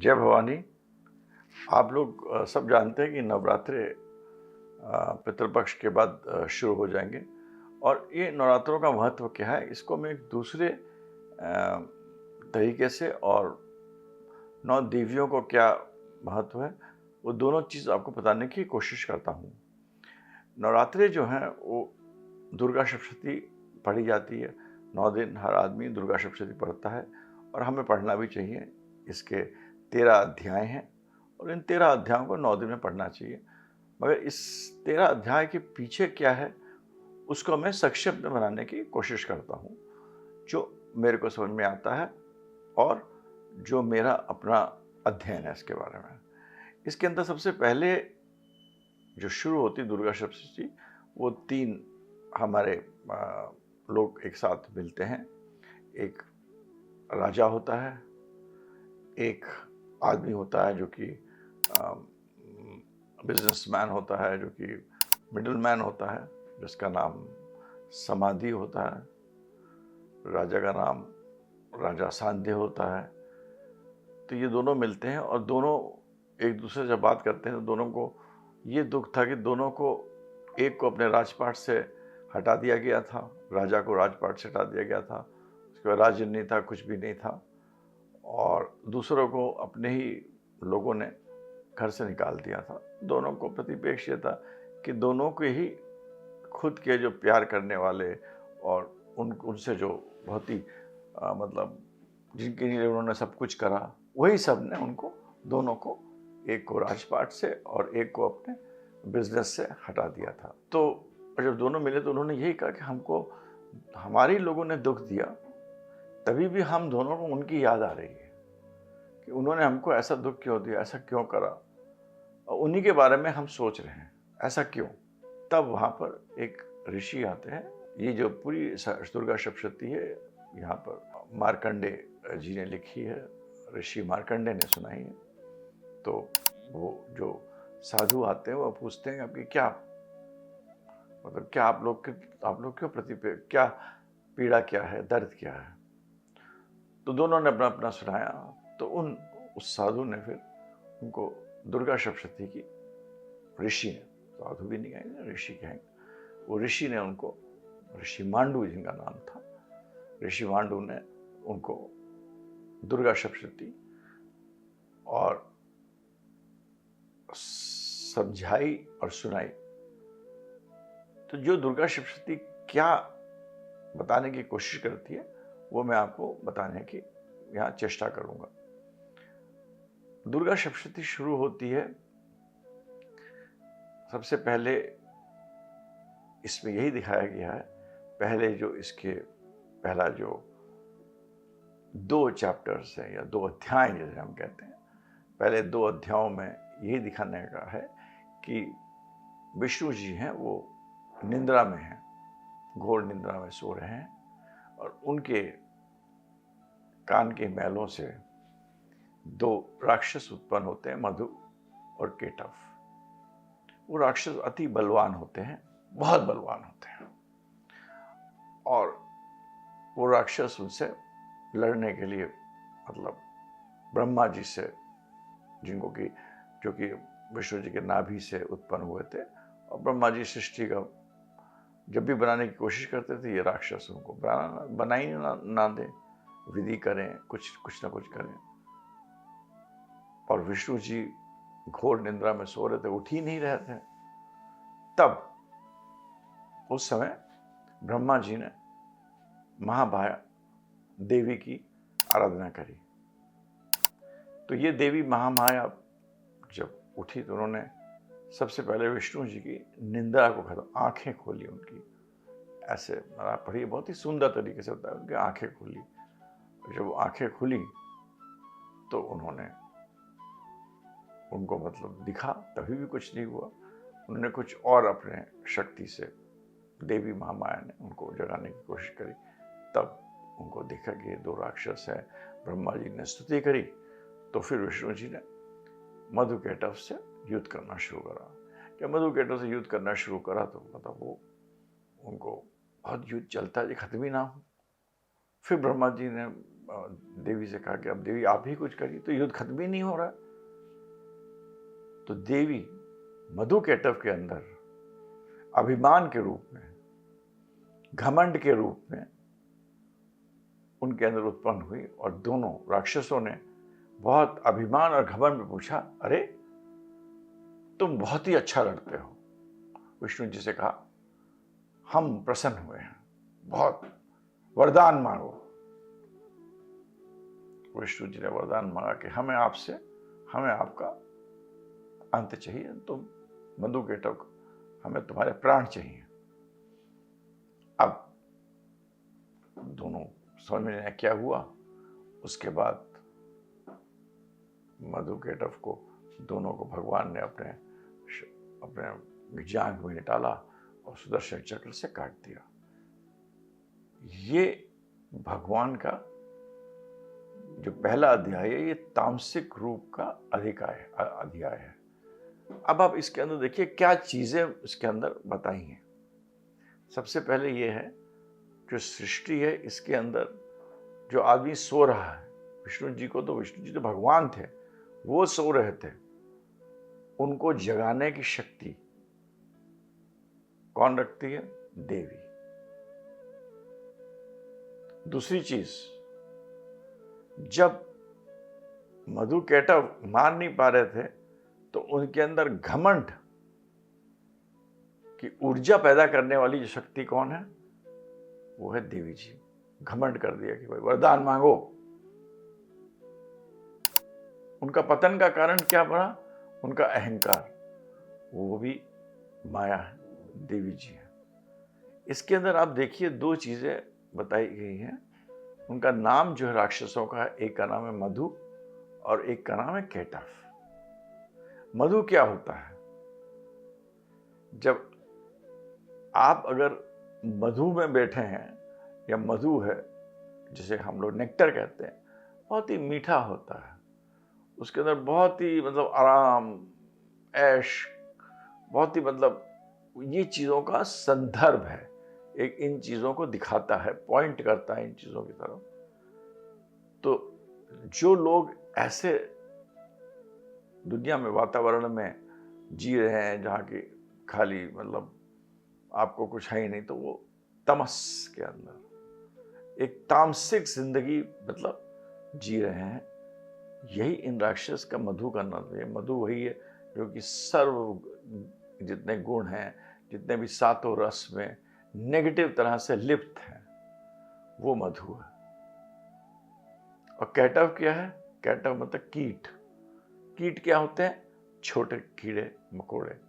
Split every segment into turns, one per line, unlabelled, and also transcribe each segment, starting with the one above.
जय भवानी। आप लोग सब जानते हैं कि नवरात्रे पितृपक्ष के बाद शुरू हो जाएंगे और ये नवरात्रों का महत्व क्या है, इसको मैं एक दूसरे तरीके से और नौ देवियों को क्या महत्व है, वो दोनों चीज़ आपको बताने की कोशिश करता हूँ। नवरात्रे जो हैं वो दुर्गा सप्तशती पढ़ी जाती है। 9 दिन हर आदमी दुर्गा सप्तशती पढ़ता है और हमें पढ़ना भी चाहिए। इसके 13 अध्याय हैं और इन 13 अध्यायों को 9 दिन में पढ़ना चाहिए। मगर इस 13 अध्याय के पीछे क्या है, उसको मैं संक्षिप्त में बनाने की कोशिश करता हूँ, जो मेरे को समझ में आता है और जो मेरा अपना अध्ययन है इसके बारे में। इसके अंदर सबसे पहले जो शुरू होती दुर्गा सप्तशती, वो 3 हमारे लोग एक साथ मिलते हैं। एक राजा होता है, एक आदमी होता है जो कि बिजनेसमैन होता है, जो कि मिडलमैन होता है, जिसका नाम समाधि होता है। राजा का नाम राजा सांध्य होता है। तो ये दोनों मिलते हैं और दोनों एक दूसरे से बात करते हैं। तो दोनों को ये दुख था कि दोनों को, एक को अपने राजपाट से हटा दिया गया था, राजा को राजपाट से हटा दिया गया था, उसके बाद राज्य नहीं था, कुछ भी नहीं था, और दूसरों को अपने ही लोगों ने घर से निकाल दिया था। दोनों को प्रतिपेक्ष ये था कि दोनों के ही खुद के जो प्यार करने वाले और उनसे जो बहुत ही मतलब जिनके लिए उन्होंने सब कुछ करा, वही सब ने उनको, दोनों को, एक को राजपाट से और एक को अपने बिजनेस से हटा दिया था। तो जब दोनों मिले तो उन्होंने यही कहा कि हमको हमारे लोगों ने दुख दिया, तभी भी हम दोनों को उनकी याद आ रही है कि उन्होंने हमको ऐसा दुख क्यों दिया, ऐसा क्यों करा, और उन्हीं के बारे में हम सोच रहे हैं, ऐसा क्यों। तब वहाँ पर एक ऋषि आते हैं। ये जो पूरी दुर्गा सप्तशती है, यहाँ पर मार्कंडे जी ने लिखी है, ऋषि मार्कंडे ने सुनाई है। तो वो जो साधु आते हैं वो पूछते हैं आपकी क्या मतलब, क्या आप लोग क्यों क्या पीड़ा क्या है, दर्द क्या है। तो दोनों ने अपना अपना सुनाया। तो उस साधु ने फिर उनको दुर्गा सप्तशती की, ऋषि ने, साधु भी नहीं कहेंगे, ऋषि कहेंगे, वो ऋषि ने उनको, ऋषि मांडू जिनका नाम था, ऋषि मांडू ने उनको दुर्गा सप्तशती और समझाई और सुनाई। तो जो दुर्गा सप्तशती क्या बताने की कोशिश करती है, वो मैं आपको बताने की यहाँ चेष्टा करूँगा। दुर्गा सप्तशती शुरू होती है, सबसे पहले इसमें यही दिखाया गया है, पहले जो इसके पहला जो 2 चैप्टर्स हैं या 2 अध्याय जैसे हम कहते हैं, पहले 2 अध्यायों में यही दिखाने का है कि विष्णु जी हैं वो निंद्रा में हैं, घोर निंद्रा में सो रहे हैं, और उनके कान के मैलों से 2 राक्षस उत्पन्न होते हैं, मधु और केटव। वो राक्षस अति बलवान होते हैं, बहुत बलवान होते हैं, और वो राक्षस उनसे लड़ने के लिए, मतलब ब्रह्मा जी से, जिनको कि जो कि विष्णु जी के नाभि से उत्पन्न हुए थे, और ब्रह्मा जी सृष्टि का जब भी बनाने की कोशिश करते थे, ये राक्षस उनको बना ही ना दे, विधि करें, कुछ ना कुछ करें। और विष्णु जी घोर निंद्रा में सो रहे थे, उठ ही नहीं रहे थे। तब उस समय ब्रह्मा जी ने महामाया देवी की आराधना करी। तो ये देवी महामाया जब उठी तो उन्होंने सबसे पहले विष्णु जी की निंदा को खत्म, आंखें खोली उनकी, ऐसे पढ़िए, बहुत ही सुंदर तरीके से होता है, उनकी आंखें खुली। जब वो आंखें खुली तो उन्होंने उनको मतलब दिखा, तभी भी कुछ नहीं हुआ। उन्होंने कुछ और अपने शक्ति से, देवी महामाया ने उनको जगाने की कोशिश करी। तब उनको देखा कि ये 2 राक्षस हैं। ब्रह्मा जी ने स्तुति करी, तो फिर विष्णु जी ने मधुकेटव से युद्ध करना शुरू करा। जब मधुकेटव से युद्ध करना शुरू करा तो मतलब वो उनको बहुत युद्ध चलता है, खत्म ही ना हो। फिर ब्रह्मा जी ने देवी से कहा कि अब देवी आप ही कुछ करिए, तो युद्ध खत्म ही नहीं हो रहा। तो देवी मधुकैटभ के अंदर अभिमान के रूप में, घमंड के रूप में उनके अंदर उत्पन्न हुई, और दोनों राक्षसों ने बहुत अभिमान और घमंड में पूछा, अरे तुम बहुत ही अच्छा लड़ते हो। विष्णु जी से कहा, हम प्रसन्न हुए हैं, बहुत, वरदान मांगो। विष्णु जी ने वरदान मांगा कि हमें आपका अंत चाहिए, तुम मधुकैटभ, हमें तुम्हारे प्राण चाहिए। अब दोनों समझ में नहीं क्या हुआ। उसके बाद मधुकैटभ को, दोनों को भगवान ने अपने जांघ में निकाला और सुदर्शन चक्र से काट दिया। ये भगवान का जो पहला अध्याय है, ये तामसिक रूप का अध्याय है। अब आप इसके अंदर देखिए क्या चीजें इसके अंदर बताई हैं। सबसे पहले ये है, जो सृष्टि है इसके अंदर जो आदमी सो रहा है, विष्णु जी तो भगवान थे, वो सो रहे थे, उनको जगाने की शक्ति कौन रखती है? देवी। दूसरी चीज, जब मधुकैटभ मार नहीं पा रहे थे तो उनके अंदर घमंड की ऊर्जा पैदा करने वाली जो शक्ति कौन है? वो है देवी जी। घमंड कर दिया कि भाई वरदान मांगो। उनका पतन का कारण क्या बना? उनका अहंकार, वो भी माया है, देवी जी है। इसके अंदर आप देखिए दो चीजें बताई गई हैं। उनका नाम जो है राक्षसों का है, एक का नाम है मधु और एक का नाम है कैटभ। मधु क्या होता है? जब आप अगर मधु में बैठे हैं, या मधु है जिसे हम लोग नेक्टर कहते हैं, बहुत ही मीठा होता है, उसके अंदर बहुत ही मतलब आराम, ऐश, बहुत ही मतलब ये चीजों का संदर्भ है, एक इन चीजों को दिखाता है, पॉइंट करता है इन चीजों की तरफ। तो जो लोग ऐसे दुनिया में वातावरण में जी रहे हैं जहाँ की खाली मतलब आपको कुछ है ही नहीं, तो वो तमस के अंदर एक तामसिक जिंदगी मतलब जी रहे हैं। यही इन राक्षस का मधु का नाम है। मधु वही है जो कि सर्व जितने गुण हैं, जितने भी सातों रस में नेगेटिव तरह से लिप्त हैं, वो मधु है। और कैटभ क्या है? कैटभ मतलब कीट। कीट क्या होते हैं? छोटे कीड़े मकोड़े।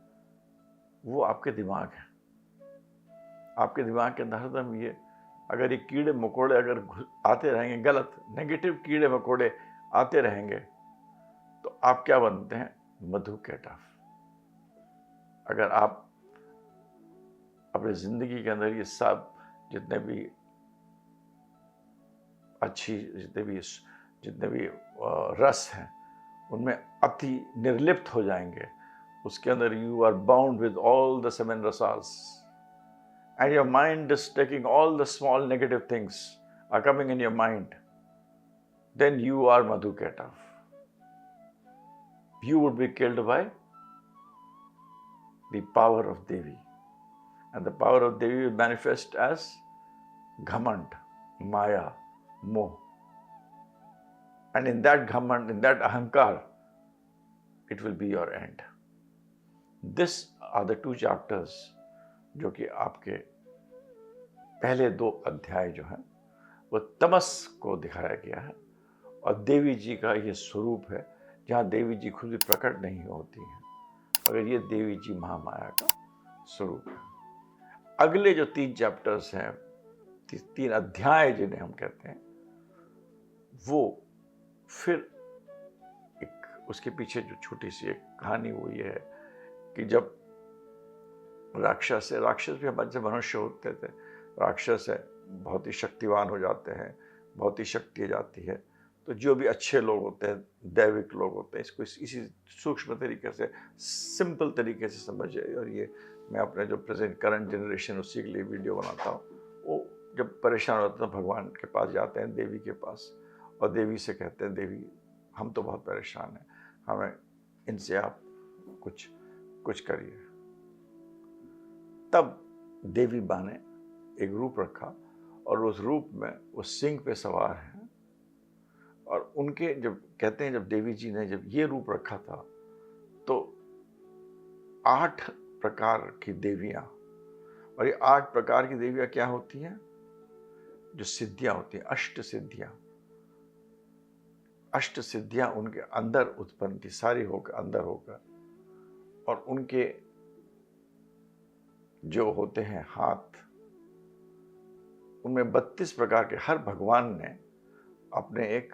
वो आपके दिमाग है। आपके दिमाग के अंदर हरदम ये, अगर ये कीड़े मकोड़े अगर आते रहेंगे, गलत नेगेटिव कीड़े मकोड़े आते रहेंगे, तो आप क्या बनते हैं? मधुकैटभ। अगर आप अपनी जिंदगी के अंदर ये सब जितने भी अच्छी जितने भी रस हैं, उनमें अति निर्लिप्त हो जाएंगे, उसके अंदर you are bound with all the seven rasas, and your mind is taking all the small negative things are coming in your mind, then you are Madhukैटभ. You would be killed by the power of Devi, and the power of Devi will manifest as Ghamand, Maya, Moh, and in that Ghamand, in that Ahankar, it will be your end. This are the two chapters जो कि आपके पहले दो अध्याय जो हैं वो तमस को दिखाया गया है, और देवी जी का ये स्वरूप है जहाँ देवी जी खुद भी प्रकट नहीं होती हैं, अगर ये देवी जी महामाया का स्वरूप है। अगले जो 3 चैप्टर्स हैं, 3 अध्याय जिन्हें हम कहते हैं, वो फिर एक उसके पीछे जो छोटी सी एक कहानी वो ये है कि जब राक्षस भी हमारे से मनुष्य होते थे, राक्षस है बहुत ही शक्तिवान हो जाते हैं, बहुत ही शक्ति जाती है, तो जो भी अच्छे लोग होते हैं, दैविक लोग होते हैं, इसको इसी सूक्ष्म तरीके से, सिंपल तरीके से समझिए। और ये मैं अपने जो प्रेजेंट करंट जनरेशन उसी के लिए वीडियो बनाता हूँ, वो जब परेशान होते हैं भगवान के पास जाते हैं, देवी के पास, और देवी से कहते हैं, देवी हम तो बहुत परेशान हैं, हमें इनसे आप कुछ करिए। तब देवी माँ ने एक रूप रखा और उस रूप में वो सिंह पे सवार हैं। और उनके जब कहते हैं, जब देवी जी ने जब ये रूप रखा था तो 8 प्रकार की देवियाँ, और ये 8 प्रकार की देवियाँ क्या होती हैं? जो सिद्धियाँ होती हैं, अष्ट सिद्धियाँ। अष्ट सिद्धियाँ उनके अंदर उत्पन्न थी, सारी होकर अंदर होकर, और उनके जो होते हैं हाथ, उनमें 32 प्रकार के, हर भगवान ने अपने एक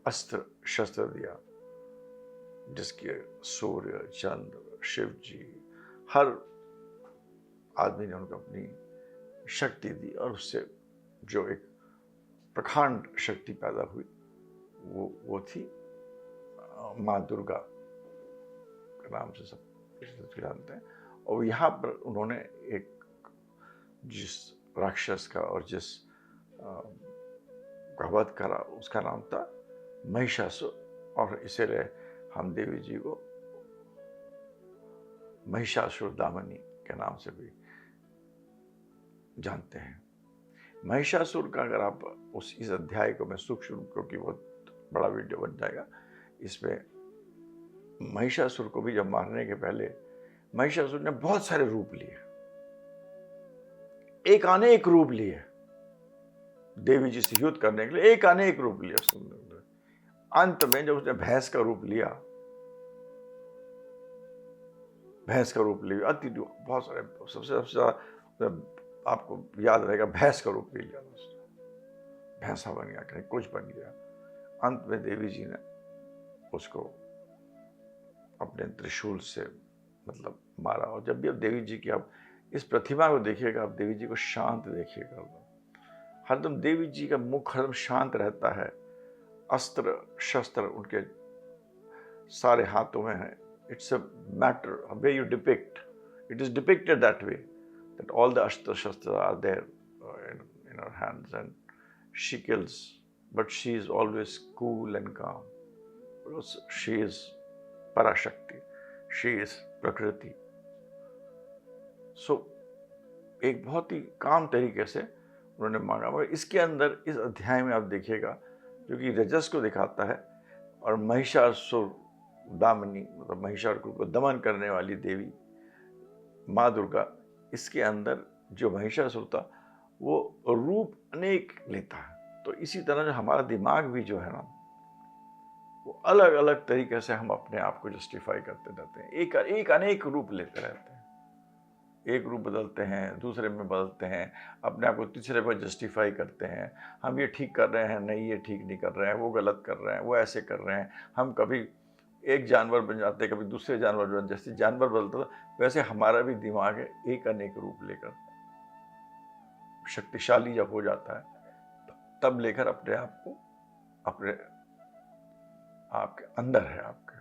अस्त्र शस्त्र दिया, जिसके सूर्य, चंद्र, शिव जी, हर आदमी ने उनको अपनी शक्ति दी, और उससे जो एक प्रकांड शक्ति पैदा हुई वो थी माँ दुर्गा के नाम से सब जानते हैं। और यहाँ पर उन्होंने एक जिस राक्षस का और जिस का वध करा, उसका नाम था महिषासुर, और इसीलिए हम देवी जी को महिषासुर दामनी के नाम से भी जानते हैं। महिषासुर का अगर आप इस अध्याय को मैं सूक्ष्म, क्योंकि बहुत बड़ा वीडियो बन जाएगा, इसमें महिषासुर को भी जब मारने के पहले महिषासुर ने बहुत सारे रूप लिए, एक आने एक रूप लिए देवी जी से युद्ध करने के लिए, एक आने एक रूप लिया। अंत में जब उसने भैंस का रूप लिया, अति बहुत सारे, सबसे ज्यादा आपको याद रहेगा, भैंस का रूप ले लिया उसने, भैंसा बन गया, कहीं कुछ बन गया। अंत में देवी जी ने उसको अपने त्रिशूल से मतलब मारा। और जब भी आप देवी जी की आप इस प्रतिमा को देखिएगा, आप देवी जी को शांत देखिएगा, हरदम देवी जी का मुख हरदम शांत रहता है, अस्त्र शस्त्र उनके सारे हाथों में है। It's a matter way you depict, it is depicted that way, that all the Astra Shastras are there in her hands, and she kills, but she is always cool and calm, because she is Parashakti, she is Prakriti. So एक बहुत ही काम तरीके से उन्होंने मांगा। मगर इसके अंदर इस अध्याय में आप देखिएगा, जो कि रजस को दिखाता है, और महिषासुर दामनी मतलब महिषासुर को दमन करने वाली देवी माँ दुर्गा, इसके अंदर जो महिषासुर था वो रूप अनेक लेता है। तो इसी तरह जो हमारा दिमाग भी जो है ना, वो अलग अलग तरीके से हम अपने आप को जस्टिफाई करते रहते हैं, एक अनेक रूप लेते रहते हैं। एक रूप बदलते हैं, दूसरे में बदलते हैं, अपने आप को तीसरे पर जस्टिफाई करते हैं। हम ये ठीक कर रहे हैं, नहीं ये ठीक नहीं कर रहे हैं, वो गलत कर रहे हैं, वो ऐसे कर रहे हैं। हम कभी एक जानवर बन जाते हैं, कभी दूसरे जानवर बन, जैसे जानवर बदलता था वैसे हमारा भी दिमाग है, एक अनेक रूप लेकर शक्तिशाली जब हो जाता है तब लेकर अपने आप को अपने आपके अंदर है आपके।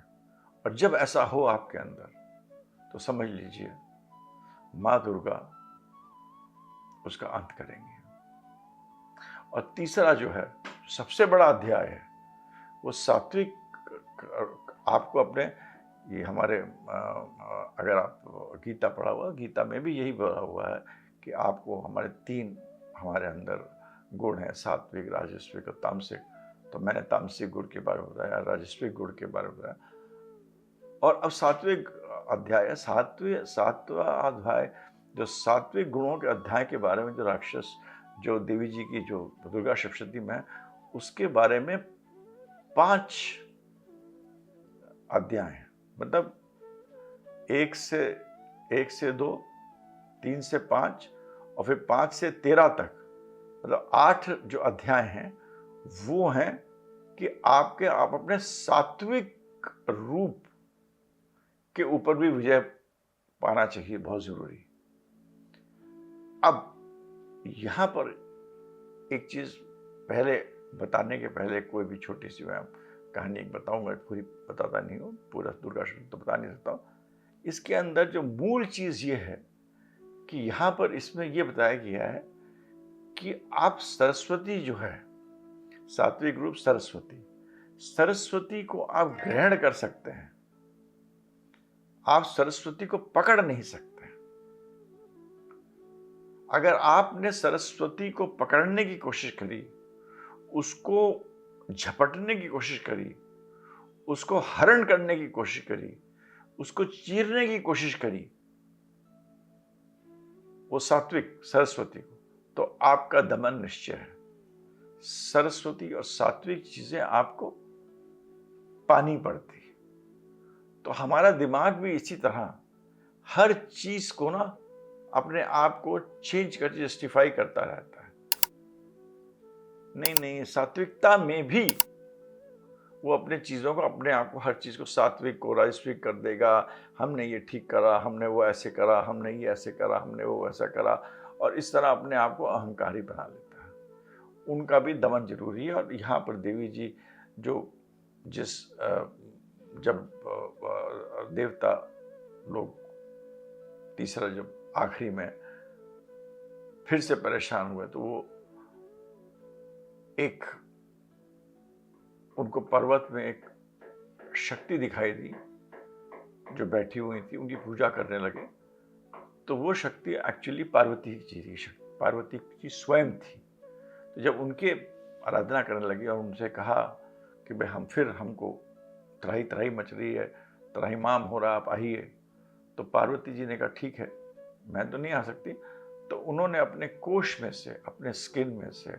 और जब ऐसा हो आपके अंदर तो समझ लीजिए माँ दुर्गा उसका अंत करेंगी। और तीसरा जो है सबसे बड़ा अध्याय है वो सात्विक। आपको अपने ये हमारे अगर आप गीता पढ़ा हुआ, गीता में भी यही बोला हुआ है कि आपको हमारे 3 हमारे अंदर गुण हैं, सात्विक, राजस्विक और तामसिक। तो मैंने तामसिक गुण के बारे में बताया, राजस्विक गुण के बारे में बताया। और अब सात्विक अध्याय है, सातवां अध्याय जो सात्विक गुणों के अध्याय के बारे में, जो राक्षस जो देवी जी की जो दुर्गा सप्तशती में है उसके बारे में 5 अध्याय हैं। मतलब 1 से 2, 3 से 5 और फिर 5 से 13 तक, मतलब 8 जो अध्याय हैं वो हैं कि आप अपने सात्विक रूप के ऊपर भी विजय पाना चाहिए, बहुत जरूरी। अब यहां पर एक चीज पहले बताने के पहले, कोई भी छोटी सी मैं कहानी एक बताऊंगा, पूरी बताता नहीं हूँ, पूरा दुर्गा सप्तशती तो बता नहीं सकता हूँ। इसके अंदर जो मूल चीज ये है कि यहाँ पर इसमें ये बताया गया है कि आप सरस्वती जो है, सात्विक रूप सरस्वती, सरस्वती को आप ग्रहण कर सकते हैं, आप सरस्वती को पकड़ नहीं सकते। अगर आपने सरस्वती को पकड़ने की कोशिश करी, उसको झपटने की कोशिश करी, उसको हरण करने की कोशिश करी, उसको चीरने की कोशिश करी, वो सात्विक सरस्वती को, तो आपका दमन निश्चय है। सरस्वती और सात्विक चीजें आपको पानी पड़ती। तो हमारा दिमाग भी इसी तरह हर चीज को ना अपने आप को चेंज कर जस्टिफाई करता रहता है। नहीं, सात्विकता में भी वो अपने चीजों को, अपने आप को, हर चीज को सात्विक को राजस्विक कर देगा। हमने ये ठीक करा, हमने वो ऐसे करा, हमने ये ऐसे करा, हमने वो वैसा करा, और इस तरह अपने आप को अहंकारी बना लेता है। उनका भी दमन जरूरी है। और यहाँ पर देवी जी जब देवता लोग तीसरा जब आखिरी में फिर से परेशान हुए, तो वो उनको पर्वत में एक शक्ति दिखाई दी जो बैठी हुई थी, उनकी पूजा करने लगे। तो वो शक्ति एक्चुअली पार्वती जी की शक्ति, पार्वती की स्वयं थी। तो जब उनके आराधना करने लगी और उनसे कहा कि भाई हमको त्राही त्राही मच रही है, त्राहीमाम हो रहा, आप आइए। तो पार्वती जी ने कहा ठीक है, मैं तो नहीं आ सकती। तो उन्होंने अपने कोश में से, अपने स्किन में से,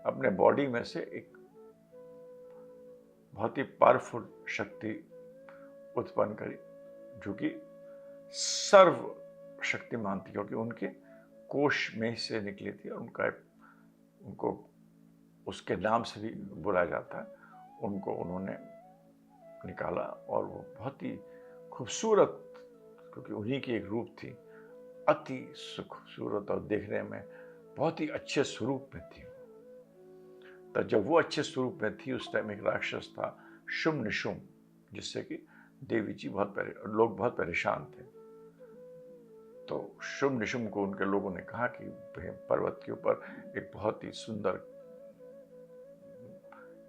अपने बॉडी में से एक बहुत ही पावरफुल शक्ति उत्पन्न करी, जो कि सर्व शक्तिमान थी, क्योंकि उनके कोश में से निकली थी। और उनको उसके नाम से भी बुलाया जाता है। उनको उन्होंने निकाला और वो बहुत ही खूबसूरत, क्योंकि उन्हीं की एक रूप थी, अति खूबसूरत और देखने में बहुत ही अच्छे स्वरूप में थी। तो जब वो अच्छे स्वरूप में थी, उस टाइम एक राक्षस था शुम्भ निशुम्भ, जिससे कि देवी जी लोग बहुत परेशान थे। तो शुम्भ निशुम्भ को उनके लोगों ने कहा कि पर्वत के ऊपर एक बहुत ही सुंदर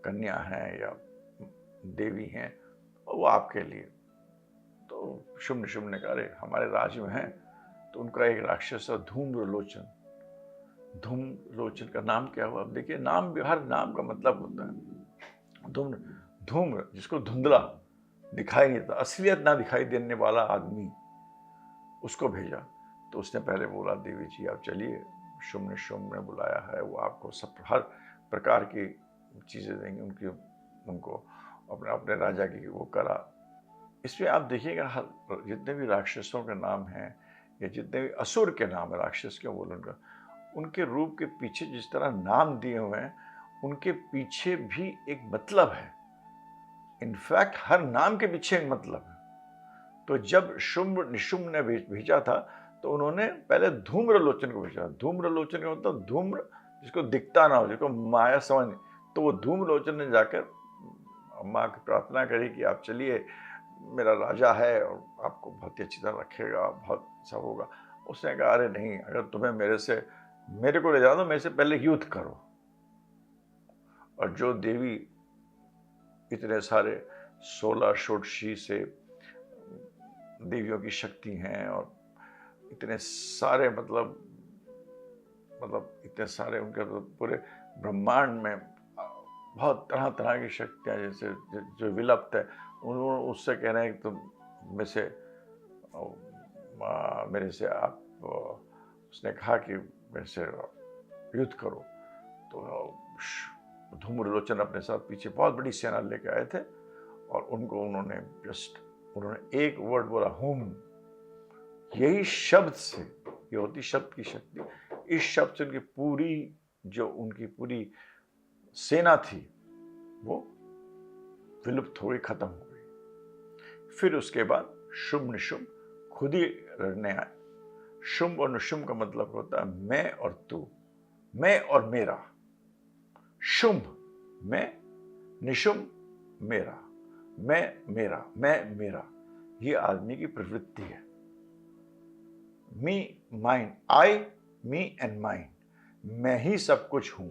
कन्या है या देवी हैं, और वो आपके लिए। तो शुम्भ निशुम्भ ने कहा अरे हमारे राज्य में है। तो उनका एक राक्षस है धूम्रलोचन। धूम्रलोचन का नाम क्या हुआ? अब देखिए, नाम भी, हर नाम का मतलब होता है। धूम्र जिसको धुंधला दिखाई नहीं था, असलियत ना दिखाई देने वाला आदमी, उसको भेजा। तो उसने पहले बोला देवी जी आप चलिए, शुम्भ निशुम्भ ने बुलाया है, वो आपको सब हर प्रकार की चीज़ें देंगे। उनको अपने राजा की वो करा। इसमें आप देखिएगा जितने भी राक्षसों के नाम हैं या जितने भी असुर के नाम है, राक्षस क्यों बोलो उनके रूप के पीछे जिस तरह नाम दिए हुए हैं, उनके पीछे भी एक मतलब है। इनफैक्ट हर नाम के पीछे एक मतलब है। तो जब शुम्भ निशुम्भ ने भेजा था, तो उन्होंने पहले धूम्रलोचन को भेजा। धूम्रलोचन का मतलब धूम्र जिसको दिखता ना हो, जिसको माया समझ। तो वो धूम्रलोचन ने जाकर माँ की प्रार्थना करी कि आप चलिए, मेरा राजा है और आपको बहुत ही अच्छी तरह रखेगा, बहुत सब होगा। उसने कहा अरे नहीं, अगर तुम्हें मेरे को ले जाओ तो मेरे से पहले युद्ध करो। और जो देवी इतने सारे 16 षोडशी से देवियों की शक्ति हैं, और इतने सारे मतलब इतने सारे उनके पूरे ब्रह्मांड में बहुत तरह तरह की शक्तियाँ जैसे जो विलुप्त है, उन्होंने उससे कह रहे हैं कि तुम मेरे से आप, उसने कहा कि मेरे से युद्ध करो। तो धूम्रलोचन अपने साथ पीछे बहुत बड़ी सेना लेके आए थे, और उन्होंने एक वर्ड बोला हुम। यही शब्द से, ये होती शब्द की शक्ति, इस शब्द से उनकी पूरी सेना थी वो विलुप्त हो गई, खत्म हो गई। फिर उसके बाद शुम्भ निशुम्भ खुद ही लड़ने आए। शुम्भ और निशुम्भ का मतलब होता है मैं और तू, मैं और मेरा। शुम्भ मैं, निशुम्भ मेरा, मैं मेरा। ये आदमी की प्रवृत्ति है। मी mine, I me and mine. मैं ही सब कुछ हूं।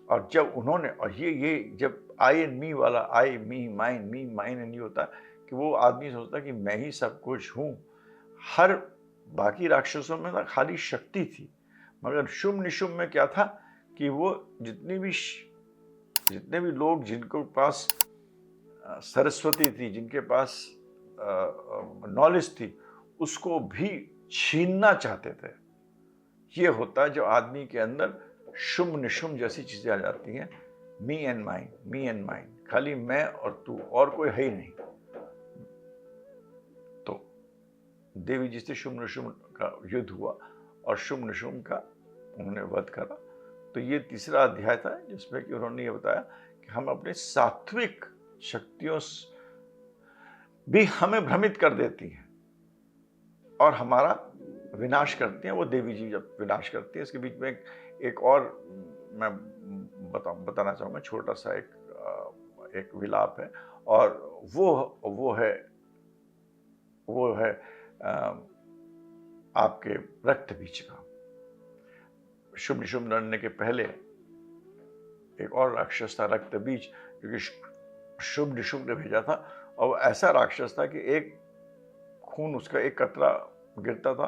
और जब उन्होंने, और ये जब आई एंड मी वाला, आई मी माइन एंड यू होता है, कि वो आदमी सोचता कि मैं ही सब कुछ हूं। हर बाकी राक्षसों में ना खाली शक्ति थी, मगर शुंभ निशुंभ में क्या था कि वो जितने भी लोग जिनके पास सरस्वती थी, जिनके पास नॉलेज थी, उसको भी छीनना चाहते थे। ये होता है जो आदमी के अंदर शुंभ निशुंभ जैसी चीजें आ जाती हैं, मी एंड माइन, खाली मैं और तू, और कोई है ही नहीं। तो देवी जी से शुंभ निशुंभ का युद्ध हुआ और शुंभ निशुंभ का उन्होंने वध करा। तो ये तीसरा अध्याय था जिसमें कि उन्होंने ये बताया कि हम अपने सात्विक शक्तियों भी हमें भ्रमित कर देती हैं और हमारा विनाश करती हैं। वो देवी जी जब विनाश करती है, इसके बीच में एक और मैं बताना चाहूँगा, छोटा सा एक विलाप है, और वो है आपके रक्त बीज का। शुंभ निशुंभ लड़ने के पहले एक और राक्षस था, रक्त बीज, जो कि शुंभ निशुंभ ने भेजा था। और वो ऐसा राक्षस था कि एक खून उसका एक कतरा गिरता था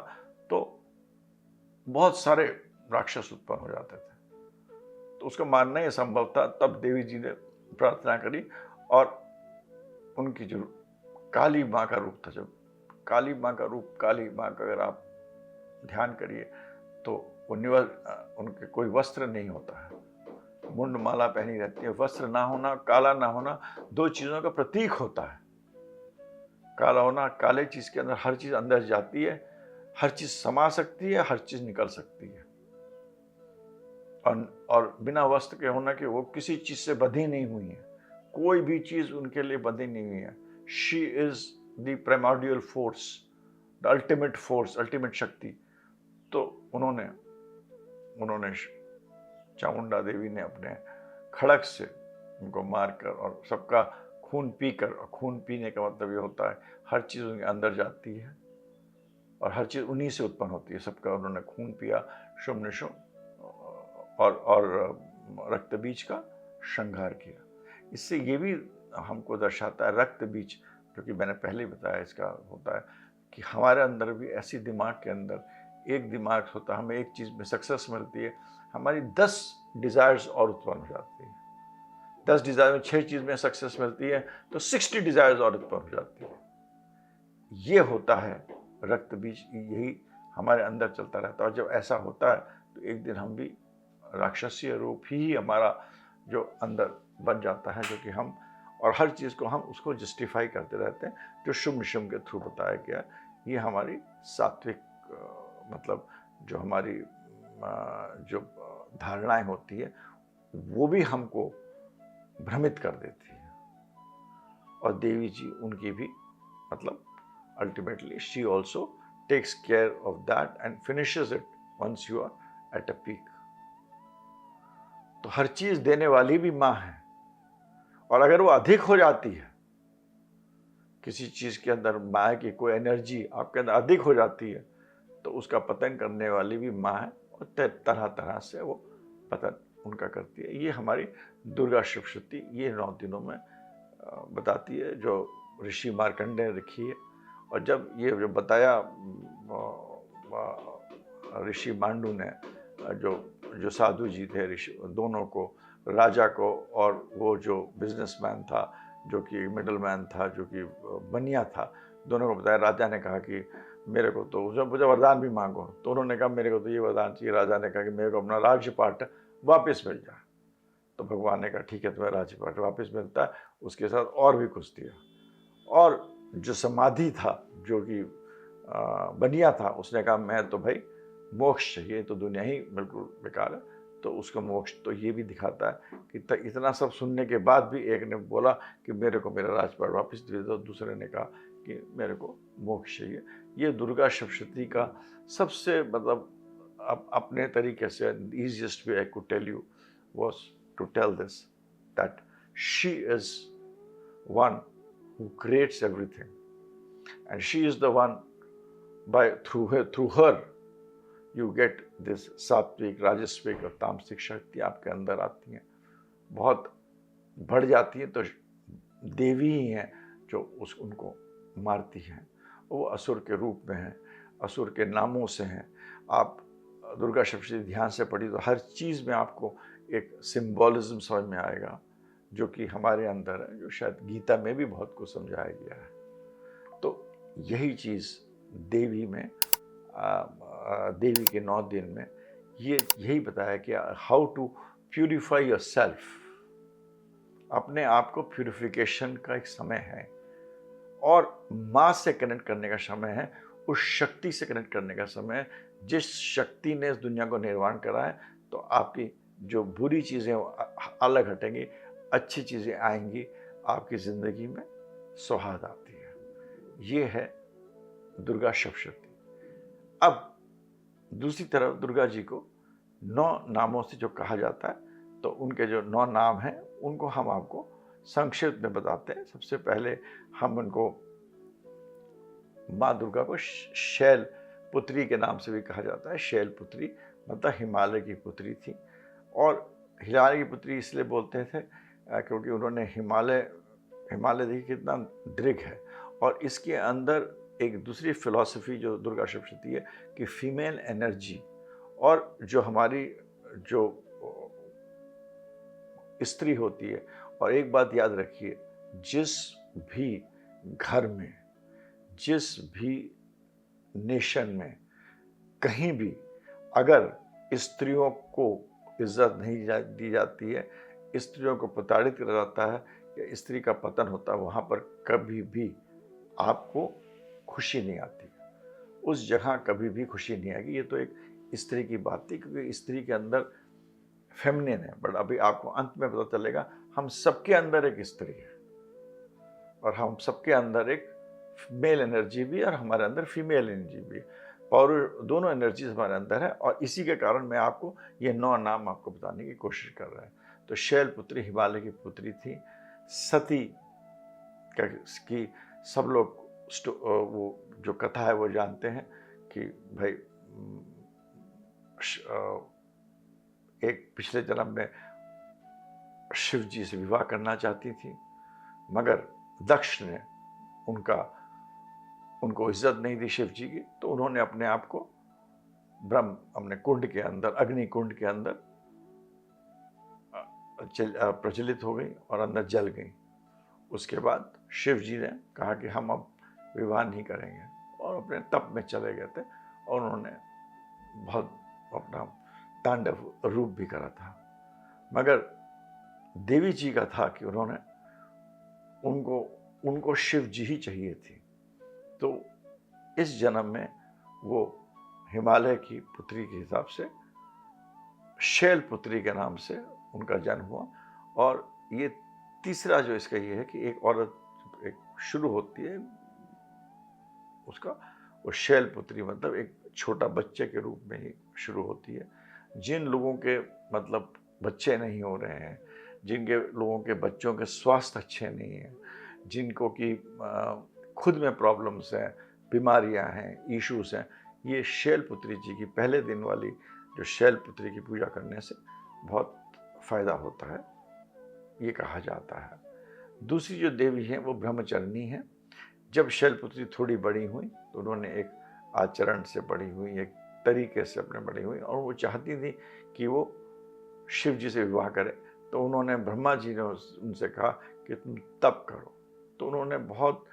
तो बहुत सारे राक्षस उत्पन्न हो जाते थे। तो उसका मारना ही संभव था। तब देवी जी ने प्रार्थना करी और उनकी जो काली माँ का रूप था, जब काली माँ का अगर आप ध्यान करिए तो उनके कोई वस्त्र नहीं होता है, मुंड माला पहनी रहती है। वस्त्र ना होना, काला ना होना, दो चीजों का प्रतीक होता है। काला होना, काले चीज के अंदर हर चीज अंदर जाती है, हर चीज समा सकती है, हर चीज निकल सकती है। और बिना वस्त्र के होना कि वो किसी चीज से बंधी नहीं हुई है, कोई भी चीज उनके लिए बंधी नहीं हुई है। She is the primordial force, the ultimate force, ultimate शक्ति। तो उन्होंने चामुंडा देवी ने अपने खड़क से उनको मारकर और सबका खून पीकर, और खून पीने का मतलब ये होता है हर चीज उनके अंदर जाती है और हर चीज उन्हीं से उत्पन्न होती है। सबका उन्होंने खून पिया, शुंभ निशुंभ और रक्त बीज का श्रृंगार किया। इससे ये भी हमको दर्शाता है, रक्त बीज जो कि मैंने पहले ही बताया इसका होता है कि हमारे अंदर भी ऐसी दिमाग के अंदर एक दिमाग होता है, हमें एक चीज में सक्सेस मिलती है, हमारी 10 डिजायर्स और उत्पन्न हो जाती है। 10 डिजायर में 6 चीज में सक्सेस मिलती है तो 60 डिजायर्स और उत्पन्न हो जाती है। ये होता है रक्त बीज, यही हमारे अंदर चलता रहता है। और जब ऐसा होता है तो एक दिन हम भी राक्षसीय रूप ही हमारा जो अंदर बन जाता है, जो कि हम और हर चीज को हम उसको जस्टिफाई करते रहते हैं, जो शुंभ निशुंभ के थ्रू बताया गया। ये हमारी सात्विक मतलब जो हमारी जो धारणाएं होती है वो भी हमको भ्रमित कर देती है। और देवी जी उनकी भी मतलब ultimately she also takes care of that and finishes it once you are at a peak. तो हर चीज देने वाली भी माँ है, और अगर वो अधिक हो जाती है, किसी चीज के अंदर माँ की कोई एनर्जी आपके अंदर अधिक हो जाती है, तो उसका पतन करने वाली भी माँ है, और तरह तरह से वो पतन उनका करती है। ये हमारी दुर्गा सप्तशती ये 9 दिनों में बताती है, जो ऋषि मार्कंडेय ने लिखी है। और जब ये जो बताया ऋषि मांडू ने, जो साधु जी थे ऋषि, दोनों को, राजा को और वो जो बिजनेसमैन था, जो कि मिडल मैन था, जो कि बनिया था, दोनों को बताया। राजा ने कहा कि मेरे को तो मुझे वरदान भी मांगो, तो उन्होंने कहा मेरे को तो ये वरदान चाहिए। राजा ने कहा कि मेरे को अपना राज्यपाट वापस मिल जाए। तो भगवान ने कहा ठीक है, तुम्हें राज्यपाट वापस मिलता है। उसके साथ और भी कुछ दिया, और जो समाधि था, जो कि बनिया था, उसने कहा मैं तो भाई मोक्ष चाहिए, तो दुनिया ही बिल्कुल बेकार है, तो उसका मोक्ष। तो ये भी दिखाता है कि इतना सब सुनने के बाद भी एक ने बोला कि मेरे को मेरा राजपाट वापस दे दो, दूसरे ने कहा कि मेरे को मोक्ष चाहिए। ये दुर्गा सप्तशती का सबसे मतलब अपने तरीके से easiest way I could tell you was to tell this, that she is one who creates everything, and she is the one through her you get this सात्विक, राजस्विक और तामसिक शक्ति आपके अंदर आती हैं, बहुत बढ़ जाती है, तो देवी ही हैं जो उनको मारती हैं। वो असुर के रूप में हैं, असुर के नामों से हैं। आप दुर्गा सप्तशती ध्यान से पढ़ी तो हर चीज़ में आपको एक सिंबॉलिज्म समझ में आएगा, जो कि हमारे अंदर है, जो शायद गीता में भी बहुत कुछ समझाया गया है। तो यही चीज़ देवी में, देवी के 9 दिन में यही बताया कि how to purify yourself. अपने आप को प्यूरिफिकेशन का एक समय है, और माँ से कनेक्ट करने का समय है, उस शक्ति से कनेक्ट करने का समय है जिस शक्ति ने इस दुनिया को निर्माण करा है। तो आपकी जो बुरी चीज़ें अलग हटेंगी, अच्छी चीज़ें आएंगी, आपकी ज़िंदगी में सौहार्द आती है। ये है दुर्गा सप्तशती। अब दूसरी तरफ दुर्गा जी को 9 नामों से जो कहा जाता है, तो उनके जो 9 नाम हैं उनको हम आपको संक्षिप्त में बताते हैं। सबसे पहले हम उनको, माँ दुर्गा को शैल पुत्री के नाम से भी कहा जाता है। शैल पुत्री मतलब हिमालय की पुत्री थी, और हिमालय की पुत्री इसलिए बोलते थे क्योंकि उन्होंने हिमालय देखिए कितना दृढ़ है, और इसके अंदर एक दूसरी फिलॉसफी जो दुर्गा सप्तशती है कि फीमेल एनर्जी, और जो हमारी जो स्त्री होती है। और एक बात याद रखिए, जिस भी घर में, जिस भी नेशन में, कहीं भी अगर स्त्रियों को इज्जत नहीं दी जाती है, स्त्रियों को प्रताड़ित किया जाता है या स्त्री का पतन होता है, वहाँ पर कभी भी आपको खुशी नहीं आती। उस जगह कभी भी खुशी नहीं आएगी। ये तो एक स्त्री की बात थी, क्योंकि स्त्री के अंदर फेमिनिन है, बट अभी आपको अंत में पता चलेगा हम सबके अंदर एक स्त्री है, और हम सबके अंदर एक मेल एनर्जी भी है, और हमारे अंदर फीमेल एनर्जी भी है। और दोनों एनर्जीज हमारे अंदर है, और इसी के कारण मैं आपको ये 9 नाम आपको बताने की कोशिश कर रहा है। तो शैल पुत्री हिमालय की पुत्री थी। सती की सब लोग वो जो कथा है वो जानते हैं कि भाई एक पिछले जन्म में शिव जी से विवाह करना चाहती थी, मगर दक्ष ने उनको इज्जत नहीं दी शिव जी की, तो उन्होंने अपने आप को अपने कुंड के अंदर, अग्नि कुंड के अंदर प्रज्वलित हो गई और अंदर जल गई। उसके बाद शिव जी ने कहा कि हम अब विवाह नहीं करेंगे, और अपने तप में चले गए थे, और उन्होंने बहुत अपना तांडव रूप भी करा था। मगर देवी जी का था कि उनको शिव जी ही चाहिए थी। तो इस जन्म में वो हिमालय की पुत्री के हिसाब से शैल पुत्री के नाम से उनका जन्म हुआ। और ये तीसरा जो इसका ये है कि एक औरत एक शुरू होती है उसका, वो शैल पुत्री मतलब एक छोटा बच्चे के रूप में ही शुरू होती है। जिन लोगों के मतलब बच्चे नहीं हो रहे हैं, जिनके लोगों के बच्चों के स्वास्थ्य अच्छे नहीं हैं, जिनको कि खुद में प्रॉब्लम्स हैं, बीमारियां हैं, इश्यूज हैं, ये शैल पुत्री जी की पहले दिन वाली जो शैल पुत्री की पूजा करने से बहुत फायदा होता है, ये कहा जाता है। दूसरी जो देवी है वो ब्रह्मचर्नी है। जब शैलपुत्री थोड़ी बड़ी हुई तो उन्होंने एक आचरण से बड़ी हुई, एक तरीके से अपने बड़ी हुई, और वो चाहती थी कि वो शिव जी से विवाह करे। तो उन्होंने, ब्रह्मा जी ने उनसे कहा कि तुम तप करो। तो उन्होंने बहुत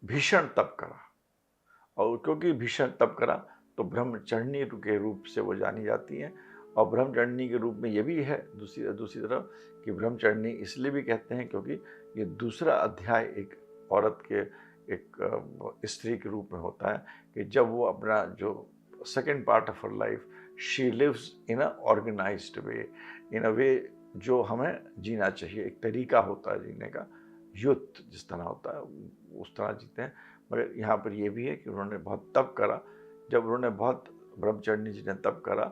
भीषण तप करा, और क्योंकि भीषण तप करा तो ब्रह्मचर्नी के रूप से वो जानी जाती हैं। और ब्रह्मचर्नी के रूप में ये भी है दूसरी तरफ कि ब्रह्मचर्नी इसलिए भी कहते हैं क्योंकि ये दूसरा अध्याय एक औरत के, एक स्त्री के रूप में होता है कि जब वो अपना जो second part of her life she lives in a organized way, in a way जो हमें जीना चाहिए, एक तरीका होता है जीने का, युद्ध जिस तरह होता है उस तरह जीते हैं। मगर यहाँ पर ये भी है कि उन्होंने बहुत तप करा। जब उन्होंने बहुत, ब्रह्मचर्नी जी ने तप करा,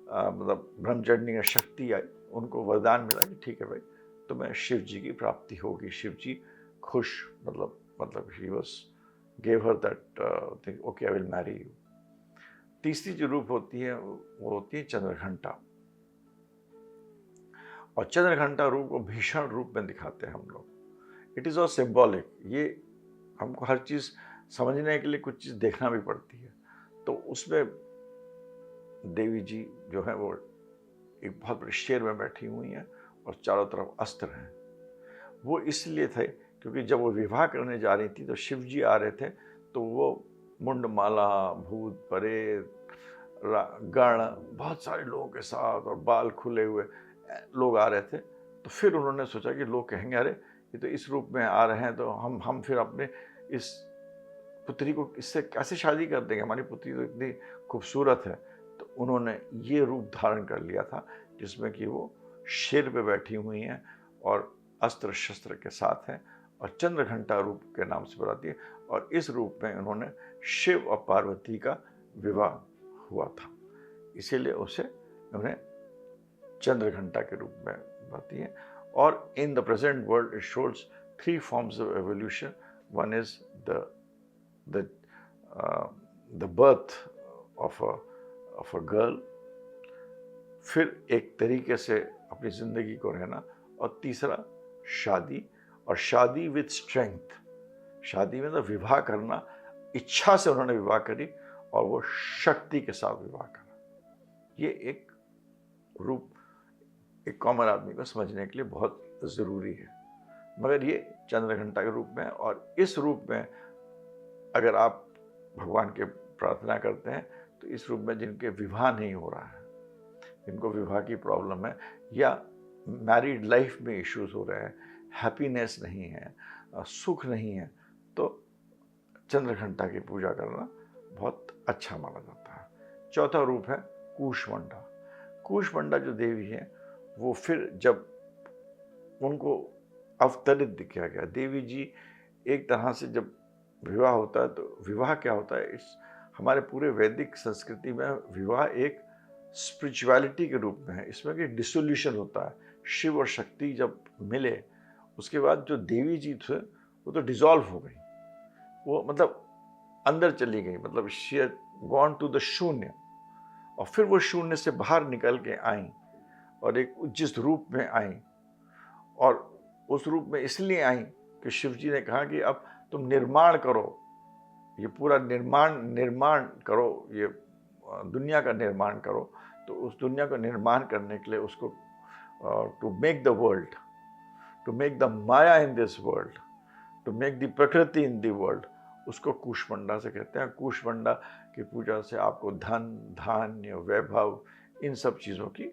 मतलब ब्रह्मचर्नी की शक्ति आई, उनको वरदान मिला कि ठीक है भाई तुम्हें शिव जी की प्राप्ति होगी। शिव जी खुश, मतलब he was gave her that thing, okay I will marry you. तीसरी जो रूप होती है वो होती है चंद्रघंटा। और चंद्रघंटा रूप को भीषण रूप में दिखाते हैं हम लोग। It is all symbolic. ये हमको हर चीज़ समझने के लिए कुछ चीज़ देखना भी पड़ती है। तो उसमें देवी जी जो है वो एक बहुत बड़े शेर में बैठी हुई हैं और चारों तरफ अस्त्र हैं। वो इसलिए थे क्योंकि जब वो विवाह करने जा रही थी तो शिव जी आ रहे थे, तो वो मुंडमाला, भूत प्रेत, गण, बहुत सारे लोगों के साथ और बाल खुले हुए लोग आ रहे थे। तो फिर उन्होंने सोचा कि लोग कहेंगे अरे ये तो इस रूप में आ रहे हैं, तो हम फिर अपने इस पुत्री को इससे कैसे शादी कर देंगे, हमारी पुत्री तो इतनी खूबसूरत है। तो उन्होंने ये रूप धारण कर लिया था जिसमें कि वो शेर पे बैठी हुई हैं और अस्त्र शस्त्र के साथ हैं और चंद्रघंटा रूप के नाम से बुलाती है। और इस रूप में उन्होंने शिव और पार्वती का विवाह हुआ था, इसीलिए उसे उन्हें चंद्रघंटा के रूप में बुलाती है। और in the present world it shows 3 forms of evolution. One is the birth of a girl, फिर एक तरीके से अपनी ज़िंदगी को रहना, और तीसरा शादी, और शादी विथ स्ट्रेंथ। शादी में तो विवाह करना, इच्छा से उन्होंने विवाह करी और वो शक्ति के साथ विवाह करा। ये एक रूप एक कॉमन आदमी को समझने के लिए बहुत ज़रूरी है। मगर ये चंद्रघंटा के रूप में, और इस रूप में अगर आप भगवान के प्रार्थना करते हैं तो इस रूप में जिनके विवाह नहीं हो रहा है, जिनको विवाह की प्रॉब्लम है या मैरिड लाइफ में इश्यूज हो रहे हैं, हैप्पीनेस नहीं है, सुख नहीं है, तो चंद्रघंटा की पूजा करना बहुत अच्छा माना जाता है। चौथा रूप है कूष्मांडा। कूष्मांडा जो देवी है वो फिर जब उनको अवतरित किया गया, देवी जी एक तरह से जब विवाह होता है, तो विवाह क्या होता है, इस हमारे पूरे वैदिक संस्कृति में विवाह एक स्पिरिचुअलिटी के रूप में है। इसमें कि डिसोल्यूशन होता है। शिव और शक्ति जब मिले उसके बाद जो देवी जी थे वो तो डिसॉल्व हो गई, वो मतलब अंदर चली गई, मतलब she had gone to the shunya. और फिर वो शून्य से बाहर निकल के आई और एक जिस रूप में आई, और उस रूप में इसलिए आई कि शिव जी ने कहा कि अब तुम निर्माण करो, ये पूरा निर्माण करो, ये दुनिया का निर्माण करो। तो उस दुनिया का निर्माण करने के लिए उसको to make the world, to make the maya in this world, to make the prakriti in the world, उसको कूष्मांडा से कहते हैं। कूष्मांडा की पूजा से आपको धन, धान्य, वैभव, इन सब चीज़ों की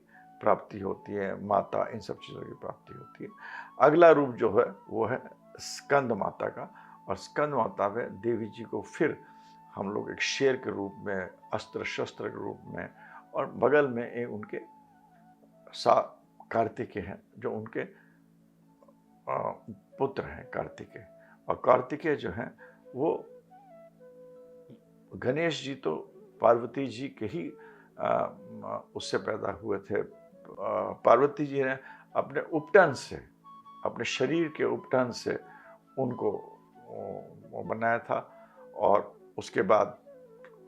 प्राप्ति होती है, माता, इन सब चीज़ों की प्राप्ति होती है। अगला रूप जो है वो है स्कंद माता का, और स्कंद माता में देवी जी को फिर हम लोग एक शेर के रूप में, अस्त्र शस्त्र के रूप में, और बगल में एक उनके कार्तिकेय हैं जो उनके पुत्र हैं, कार्तिकेय। और कार्तिकेय जो हैं वो गणेश जी तो पार्वती जी के ही उससे पैदा हुए थे। पार्वती जी ने अपने उपटन से, अपने शरीर के उपटन से उनको बनाया था, और उसके बाद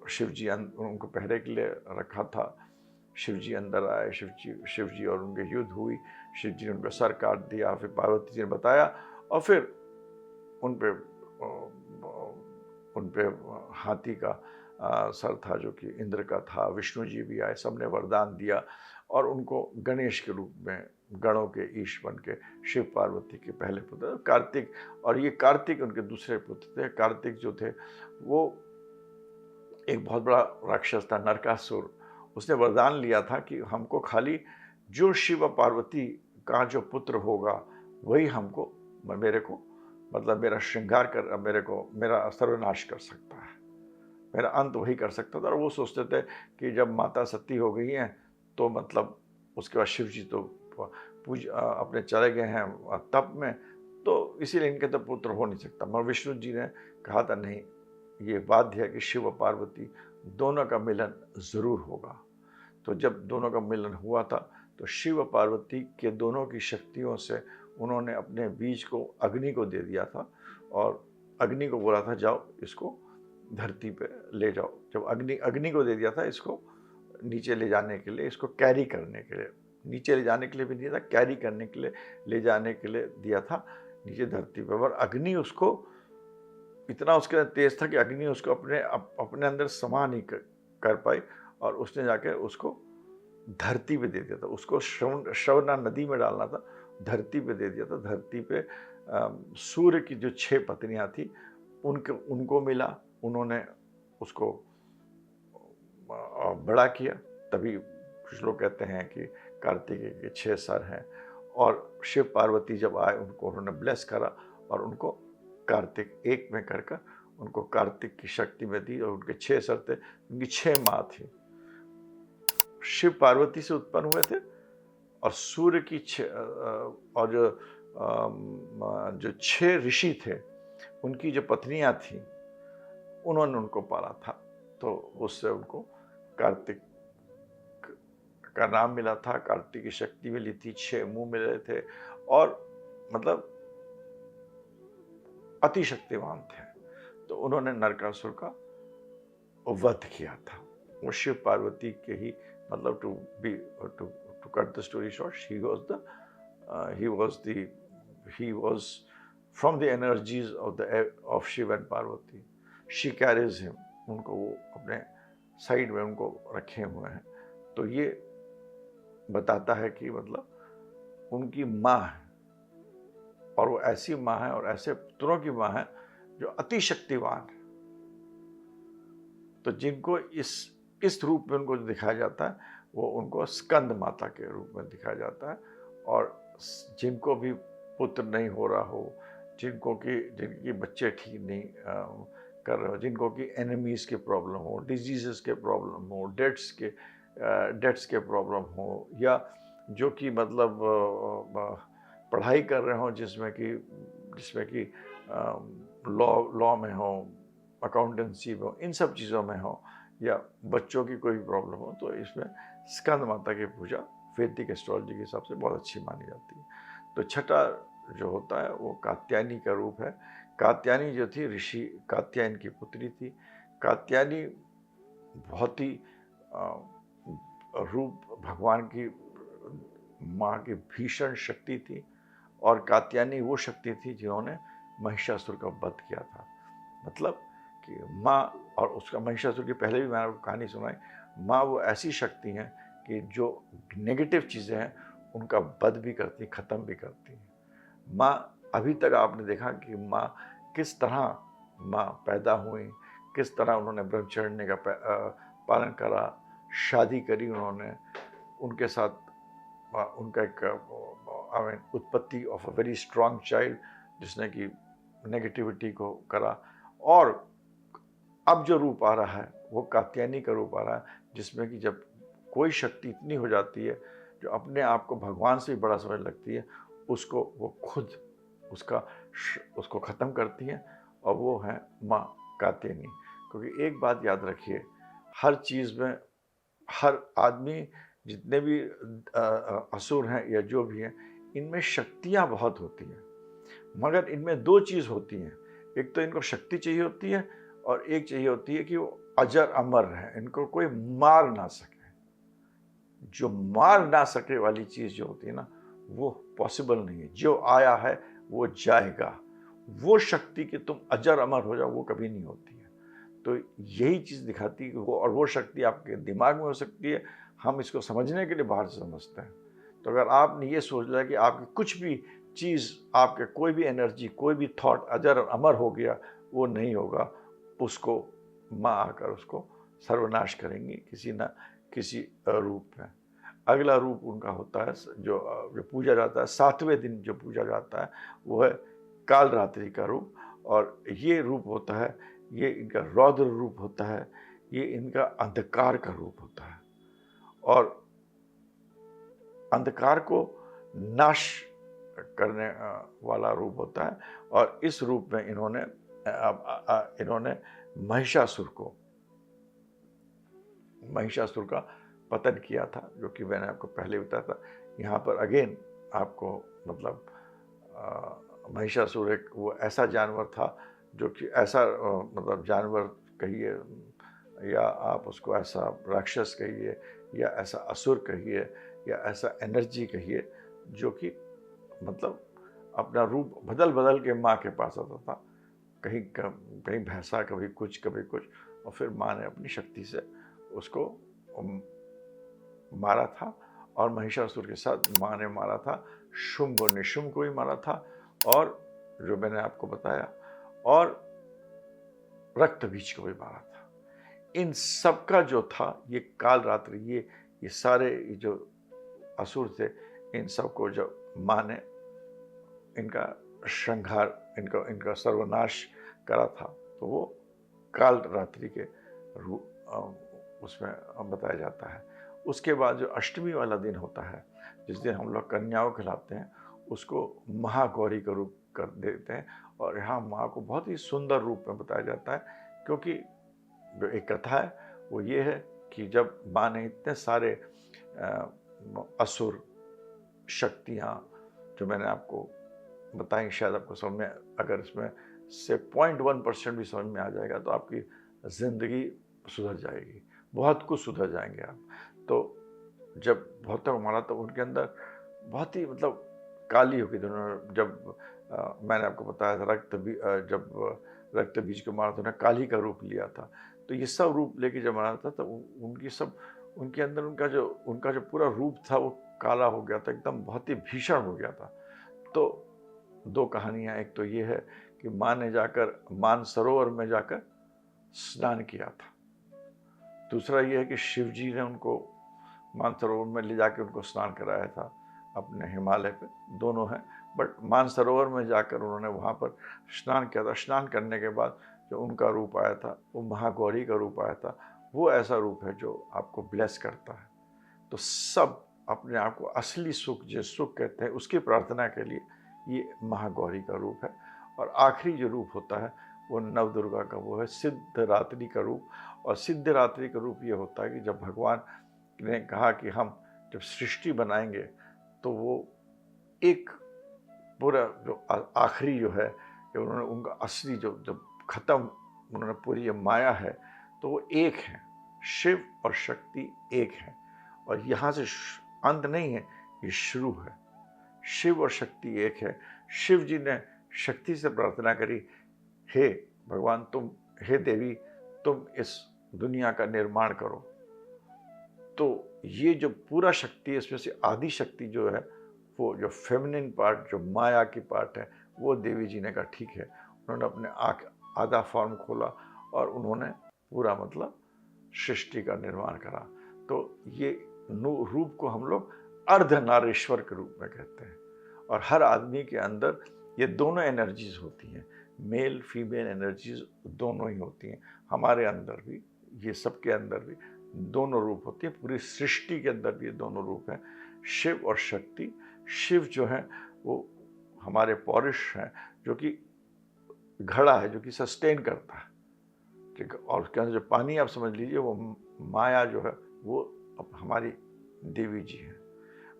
शिव जी उनको पहरे के लिए रखा था। शिव जी अंदर आए, शिव जी और उनके युद्ध हुई, शिव जी ने उनका सर काट दिया, फिर पार्वती जी ने बताया, और फिर उन पे हाथी का सर था जो कि इंद्र का था। विष्णु जी भी आए, सबने वरदान दिया और उनको गणेश के रूप में, गणों के ईश बन के, शिव पार्वती के पहले पुत्र कार्तिक, और ये कार्तिक उनके दूसरे पुत्र थे। कार्तिक जो थे वो एक बहुत बड़ा राक्षस था, नरकासुर। उसने वरदान लिया था कि हमको खाली जो शिव पार्वती का जो पुत्र होगा वही हमको, मेरे को, मतलब मेरा श्रृंगार कर, मेरा सर्वनाश कर सकता है, मेरा अंत वही कर सकता था। और वो सोचते थे कि जब माता सती हो गई हैं तो मतलब उसके बाद शिव जी तो अपने चले गए हैं तप में, तो इसीलिए इनके तो पुत्र हो नहीं सकता। मगर विष्णु जी ने कहा था नहीं, ये बाध्य है कि शिव और पार्वती दोनों का मिलन ज़रूर होगा। तो जब दोनों का मिलन हुआ था तो शिव और पार्वती के दोनों की शक्तियों से उन्होंने अपने बीज को अग्नि को दे दिया था, और अग्नि को बोला था जाओ इसको धरती पे ले जाओ, जब अग्नि अग्नि को दे दिया था इसको नीचे ले जाने के लिए, इसको कैरी करने के लिए, नीचे ले जाने के लिए भी दिया था, कैरी करने के लिए, ले जाने के लिए दिया था नीचे धरती पर। और अग्नि उसको इतना उसके अंदर तेज था कि अग्नि उसको अपने अंदर समा नहीं कर पाई, और उसने जाके उसको धरती पे दे दिया था। उसको श्रवणा नदी में डालना था, धरती पे दे दिया था। धरती पे सूर्य की जो 6 पत्नियां थी उनको मिला, उन्होंने उसको बड़ा किया। तभी कुछ लोग कहते हैं कि कार्तिकेय के 6 सर हैं। और शिव पार्वती जब आए उनको उन्होंने ब्लेस करा और उनको कार्तिक एक में कर उनको कार्तिक की शक्ति में दी। और उनके 6 सर थे, उनकी 6 माँ थी। शिव पार्वती से उत्पन्न हुए थे, और सूर्य की और जो 6 ऋषि थे उनकी जो पत्नियां थी उन्होंने उनको पाला था। तो उससे उनको कार्तिक का नाम मिला था, कार्तिक की शक्ति मिली थी, 6 मुंह मिले थे, और मतलब अति शक्तिमान थे। तो उन्होंने नरकासुर का वध किया था। वो शिव पार्वती के ही मतलब to cut the story short, he was from the energies of Shiv and Parvati. She carries him. उनको वो अपने साइड में उनको रखे हुए हैं। तो ये बताता है कि मतलब उनकी माँ है, और वो ऐसी माँ है और ऐसे पुत्रों की माँ है जो अति शक्तिवान है। तो जिनको इस रूप में उनको दिखाया जाता है वो उनको स्कंद माता के रूप में दिखाया जाता है। और जिनको भी पुत्र नहीं हो रहा हो, जिनकी बच्चे ठीक नहीं कर रहे हो, जिनको कि एनिमीज़ के प्रॉब्लम हो, डिजीज़ के प्रॉब्लम हो, डेट्स के प्रॉब्लम हो, या जो कि मतलब पढ़ाई कर रहे हो जिसमें कि लॉ में हो, अकाउंटेंसी में हो, इन सब चीज़ों में हो, या बच्चों की कोई प्रॉब्लम हो, तो इसमें स्कंद माता की पूजा वैदिक एस्ट्रोलॉजी के हिसाब से बहुत अच्छी मानी जाती है। तो छठा जो होता है वो कात्यायनी का रूप है। कात्यायनी जो थी ऋषि कात्यायन की पुत्री थी। कात्यायनी बहुत ही रूप भगवान की माँ की भीषण शक्ति थी, और कात्यायनी वो शक्ति थी जिन्होंने महिषासुर का वध किया था। मतलब कि माँ, और उसका महिषासुर की पहले भी मैंने आपको कहानी सुनाई, माँ वो ऐसी शक्ति हैं कि जो नेगेटिव चीज़ें हैं उनका वध भी करती, ख़त्म भी करती हैं। माँ अभी तक आपने देखा कि माँ किस तरह माँ पैदा हुई, किस तरह उन्होंने ब्रह्मचर्य का पालन करा, शादी करी उन्होंने, उनके साथ उनका एक उत्पत्ति of a very strong child जिसने कि नेगेटिविटी को करा। और अब जो रूप आ रहा है वो कात्यायनी का रूप आ रहा है, जिसमें कि जब कोई शक्ति इतनी हो जाती है जो अपने आप को भगवान से भी बड़ा समझ लगती है, उसको वो खुद उसको ख़त्म करती हैं, और वो है माँ कात्यायनी। क्योंकि एक बात याद रखिए, हर चीज़ में हर आदमी, जितने भी असुर हैं या जो भी हैं, इनमें शक्तियाँ बहुत होती हैं, मगर इनमें 2 चीज़ होती हैं। एक तो इनको शक्ति चाहिए होती है, और एक चाहिए होती है कि वो अजर अमर रहें, इनको कोई मार ना सके। जो मार ना सके वाली चीज़ जो होती है ना, वो पॉसिबल नहीं है। जो आया है वो जाएगा। वो शक्ति कि तुम अजर अमर हो जाओ, वो कभी नहीं होती है। तो यही चीज़ दिखाती है कि वो, और वो शक्ति आपके दिमाग में हो सकती है, हम इसको समझने के लिए बाहर से समझते हैं। तो अगर आपने ये सोच लिया कि आपकी कुछ भी चीज़, आपके कोई भी एनर्जी, कोई भी थॉट अजर अमर हो गया, वो नहीं होगा। उसको माँ आकर उसको सर्वनाश करेंगी किसी न किसी रूप में। अगला रूप उनका होता है जो पूजा जाता है 7वें दिन, जो पूजा जाता है वो है काल रात्रि का रूप। और ये रूप होता है, ये इनका रौद्र रूप होता है, ये इनका अंधकार का रूप होता है, और अंधकार को नाश करने वाला रूप होता है। और इस रूप में इन्होंने महिषासुर का पतन किया था, जो कि मैंने आपको पहले बताया था। यहाँ पर अगेन आपको मतलब महिषासुर एक वो ऐसा जानवर था जो कि ऐसा मतलब जानवर कहिए या आप उसको ऐसा राक्षस कहिए, या ऐसा असुर कहिए, या ऐसा एनर्जी कहिए, जो कि मतलब अपना रूप बदल बदल के माँ के पास आता था। कहीं भैंसा, कभी कुछ कभी कुछ, और फिर माँ ने अपनी शक्ति से उसको मारा था। और महिषासुर के साथ माँ ने मारा था, शुंभ और निशुंभ को भी मारा था, और जो मैंने आपको बताया, और रक्त बीज को भी मारा था। इन सब का जो था ये काल रात्रि, ये सारे जो असुर थे, इन सबको जब माँ ने इनका संहार, इनका सर्वनाश करा था, तो वो काल रात्रि के उसमें बताया जाता है। उसके बाद जो अष्टमी वाला दिन होता है, जिस दिन हम लोग कन्याओं खिलाते हैं, उसको महागौरी का रूप कर देते हैं। और यहाँ माँ को बहुत ही सुंदर रूप में बताया जाता है, क्योंकि जो एक कथा है वो ये है कि जब माँ ने इतने सारे असुर शक्तियाँ जो मैंने आपको बताई, शायद आपको समझ में, अगर इसमें से 0.1% भी समझ में आ जाएगा तो आपकी ज़िंदगी सुधर जाएगी, बहुत कुछ सुधर जाएंगे आप। तो जब बहुत तक मारा तो उनके अंदर बहुत ही मतलब काली हो गई थी। उन्होंने जब मैंने आपको बताया था जब रक्त बीज को मारा तो उन्होंने काली का रूप लिया था। तो ये सब रूप लेके जब मारा था तो उनके अंदर उनका जो पूरा रूप था वो काला हो गया था, एकदम बहुत ही भीषण हो गया था। तो दो कहानियाँ, एक तो ये है कि माँ ने जाकर मानसरोवर में जाकर स्नान किया था। दूसरा ये है कि शिव जी ने उनको मानसरोवर में ले जाकर उनको स्नान कराया था अपने हिमालय पे। दोनों हैं, बट मानसरोवर में जाकर उन्होंने वहाँ पर स्नान किया था। स्नान करने के बाद जो उनका रूप आया था वो महागौरी का रूप आया था। वो ऐसा रूप है जो आपको ब्लेस करता है। तो सब अपने आप को असली सुख, जिस सुख कहते हैं, उसकी प्रार्थना के लिए ये महागौरी का रूप है। और आखिरी जो रूप होता है वो नवदुर्गा का, वो है सिद्धरात्रि का रूप। और सिद्धरात्रि का रूप ये होता है कि जब भगवान ने कहा कि हम जब सृष्टि बनाएंगे तो वो एक पूरा जो आखिरी जो है, उन्होंने उनका असली जो जब खत्म उन्होंने पूरी ये माया है, तो वो एक है, शिव और शक्ति एक है। और यहाँ से अंत नहीं है, ये शुरू है। शिव और शक्ति एक है। शिव जी ने शक्ति से प्रार्थना करी, हे भगवान तुम, हे देवी तुम इस दुनिया का निर्माण करो। तो ये जो पूरा शक्ति है, इसमें से आदि शक्ति जो है, वो जो फेमिनिन पार्ट, जो माया की पार्ट है, वो देवी जी ने कहा ठीक है। उन्होंने अपने आधा फॉर्म खोला और उन्होंने पूरा मतलब सृष्टि का निर्माण करा। तो ये रूप को हम लोग अर्धनारीश्वर के रूप में कहते हैं। और हर आदमी के अंदर ये दोनों एनर्जीज होती हैं, मेल फीमेल एनर्जीज दोनों ही होती हैं। हमारे अंदर भी, ये सबके अंदर भी दोनों रूप होती है। पूरी सृष्टि के अंदर भी ये दोनों रूप हैं, शिव और शक्ति। शिव जो है वो हमारे पौरुष हैं, जो कि घड़ा है, जो कि सस्टेन करता है, ठीक है। और उसके अंदर जो पानी आप समझ लीजिए, वो माया जो है वो हमारी देवी जी हैं।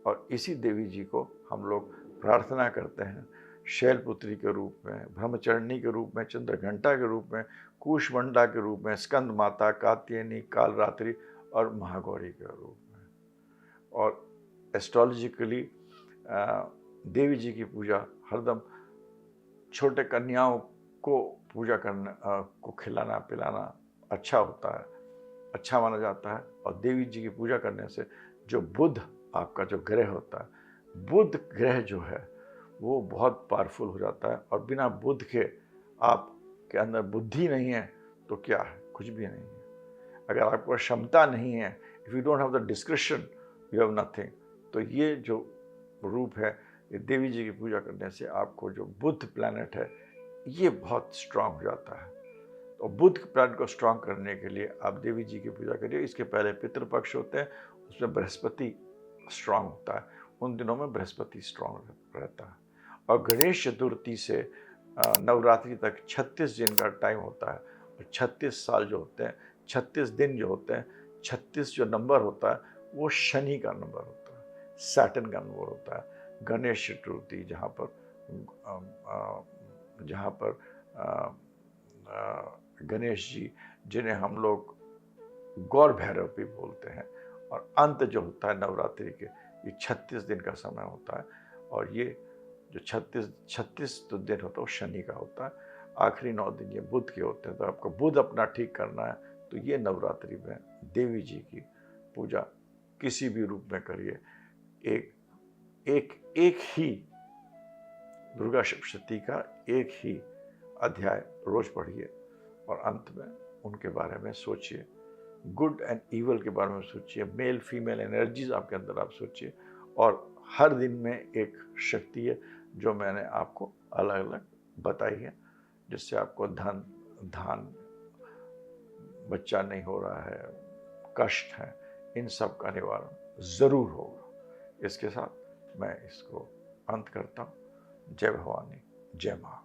और इसी देवी जी को हम लोग प्रार्थना करते हैं शैलपुत्री के रूप में, ब्रह्मचरणी के रूप में, चंद्रघंटा के रूप में, कुशमंडा के रूप में, स्कंद माता, कात्यायनी, कालरात्रि और महागौरी के रूप में। और एस्ट्रोलॉजिकली देवी जी की पूजा हरदम छोटे कन्याओं को पूजा करना, को खिलाना पिलाना अच्छा होता है, अच्छा माना जाता है। और देवी जी की पूजा करने से जो बुध आपका जो ग्रह होता है, बुध ग्रह जो है वो बहुत पावरफुल हो जाता है। और बिना बुध के आपके अंदर बुद्धि नहीं है तो क्या है, कुछ भी नहीं है। अगर आपको क्षमता नहीं है, if you don't have the description, you have nothing. तो ये जो रूप है, ये देवी जी की पूजा करने से आपको जो बुध प्लैनेट है ये बहुत स्ट्रांग हो जाता है। तो बुध प्लैनेट को स्ट्रांग करने के लिए आप देवी जी की पूजा करिए। इसके पहले पितृपक्ष होते हैं, उसमें बृहस्पति स्ट्रांग होता है, उन दिनों में बृहस्पति स्ट्रांग रहता है। और गणेश चतुर्थी से नवरात्रि तक 36 दिन का टाइम होता है। और 36 साल जो होते हैं, 36 दिन जो होते हैं, 36 जो नंबर होता है वो शनि का नंबर होता है, सैटर्न का नंबर होता है। गणेश चतुर्थी जहाँ पर गणेश जी, जिन्हें हम लोग गौर भैरव भी बोलते हैं। और अंत जो होता है नवरात्रि के, ये 36 दिन का समय होता है, और ये जो 36 तो दिन होता है वो शनि का होता है, आखिरी 9 दिन ये बुध के होते हैं। तो आपको बुध अपना ठीक करना है तो ये नवरात्रि में देवी जी की पूजा किसी भी रूप में करिए। एक ही दुर्गा सप्तशती का एक ही अध्याय रोज पढ़िए, और अंत में उनके बारे में सोचिए, गुड एंड ईवल के बारे में सोचिए, मेल फीमेल एनर्जीज आपके अंदर आप सोचिए। और हर दिन में एक शक्ति है जो मैंने आपको अलग अलग बताई है, जिससे आपको धान, बच्चा नहीं हो रहा है, कष्ट है, इन सब का निवारण ज़रूर होगा। इसके साथ मैं इसको अंत करता हूँ। जय भवानी, जय माँ।